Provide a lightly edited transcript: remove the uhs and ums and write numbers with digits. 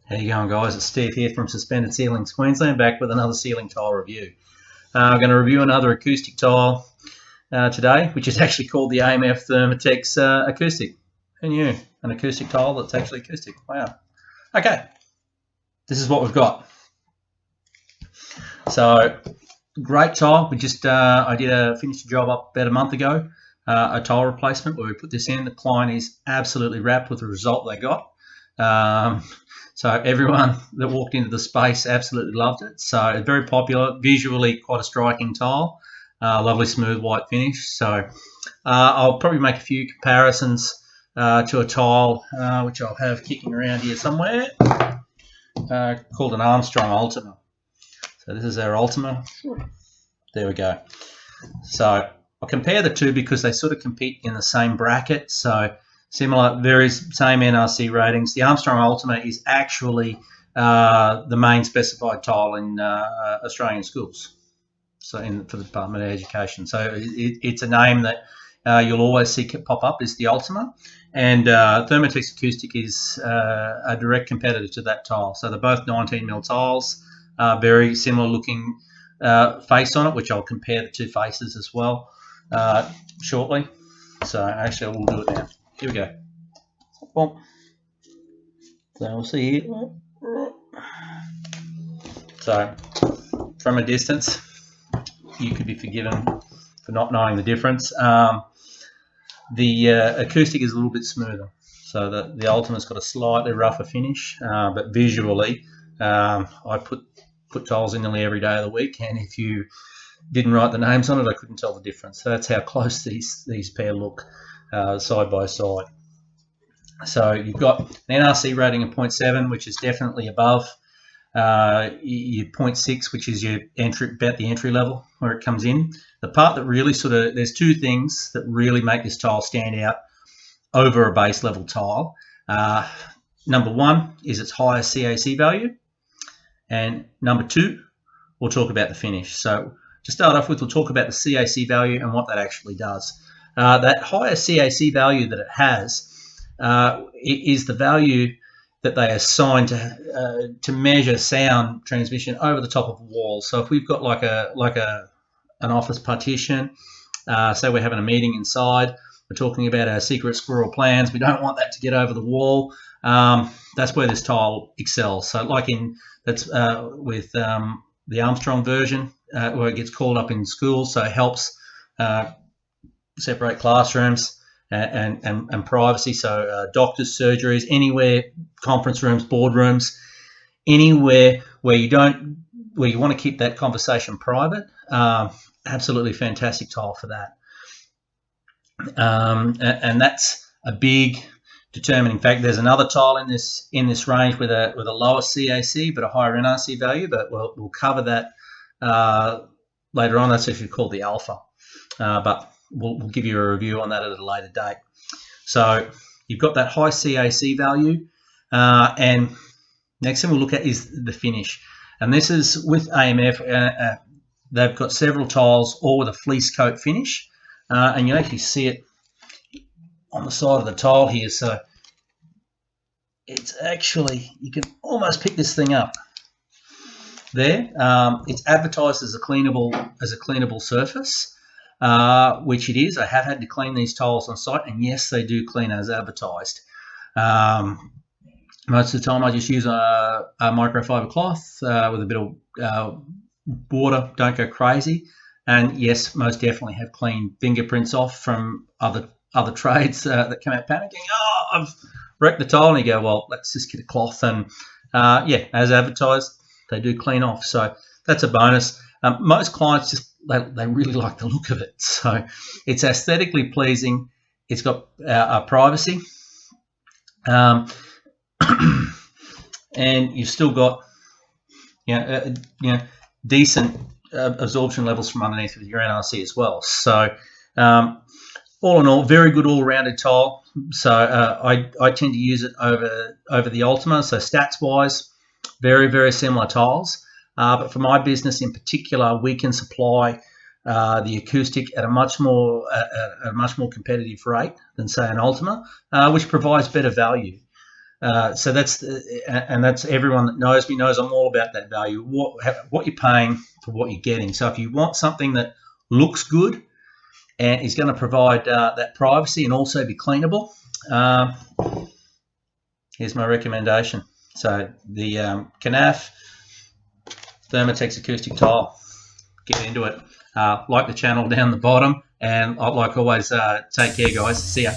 How you going, guys? It's Steve here from Suspended Ceilings Queensland, back with another ceiling tile review. I'm going to review another acoustic tile today, which is actually called the AMF Thermatex Acoustic. Who knew? An acoustic tile that's actually acoustic. Wow. Okay, this is what we've got. So, great tile. I did finish the job up about a month ago, a tile replacement where we put this in. The client is absolutely wrapped with the result they got. So everyone that walked into the space absolutely loved it. So very popular, visually quite a striking tile, lovely smooth white finish. So I'll probably make a few comparisons to a tile which I'll have kicking around here somewhere, called an Armstrong Ultima. So this is our Ultima. There we go. So I'll compare the two because they sort of compete in the same bracket. So similar, same NRC ratings. The Armstrong Ultima is actually the main specified tile in Australian schools, so for the Department of Education. So it's a name that you'll always see pop up, is the Ultima, and Thermatex Acoustic is a direct competitor to that tile. So they're both 19mm tiles, very similar looking face on it, which I'll compare the two faces as well shortly. So actually we'll do it now. Here we go. Boom. So we'll see here. So from a distance, you could be forgiven for not knowing the difference. The acoustic is a little bit smoother. So the Ultima's got a slightly rougher finish, but visually, I put tiles in nearly every day of the week, and if you didn't write the names on it, I couldn't tell the difference. So that's how close these pair look side by side. So you've got an NRC rating of 0.7, which is definitely above your 0.6, which is your about the entry level where it comes in. The part that really there's two things that really make this tile stand out over a base level tile. Number one is its higher CAC value, and number two, we'll talk about the finish. So to start off with, we'll talk about the CAC value and what that actually does. That higher CAC value that it has is the value that they assign to measure sound transmission over the top of a wall. So if we've got like an office partition, say we're having a meeting inside, we're talking about our secret squirrel plans, we don't want that to get over the wall. That's where this tile excels. So like with the Armstrong version, where it gets called up in schools, so it helps separate classrooms and privacy. So doctors' surgeries, anywhere, conference rooms, boardrooms, anywhere where you want to keep that conversation private. Absolutely fantastic tile for that. And that's a big determining factor. There's another tile in this range with a lower CAC but a higher NRC value, but we'll cover that later on. That's actually called the Alpha, but we'll give you a review on that at a later date. So you've got that high CAC value, and next thing we'll look at is the finish. And this is with AMF. They've got several tiles, all with a fleece coat finish, and you actually see it on the side of the tile here. So it's actually, you can almost pick this thing up there. It's advertised as a cleanable surface, which it is. I have had to clean these tiles on site, and yes, they do clean as advertised. Most of the time I just use a microfiber cloth with a bit of water. Don't go crazy. And yes, most definitely have clean fingerprints off from other trades that come out panicking. Oh, I've wrecked the tile. And you go, well, let's just get a cloth. And yeah, as advertised, they do clean off. So that's a bonus. Most clients they really like the look of it. So it's aesthetically pleasing. It's got privacy. And you've still got decent absorption levels from underneath with your NRC as well. So all in all, very good all-rounded tile. So I tend to use it over the Ultima. So stats-wise, very, very similar tiles. But for my business in particular, we can supply the acoustic at a much more competitive rate than say an Ultima, which provides better value. So that's everyone that knows me knows I'm all about that value. What you're paying for what you're getting. So if you want something that looks good and is going to provide that privacy and also be cleanable, here's my recommendation. So the Knauf Thermatex acoustic tile. Get into it. Like the channel down the bottom, and like always, take care, guys. See ya.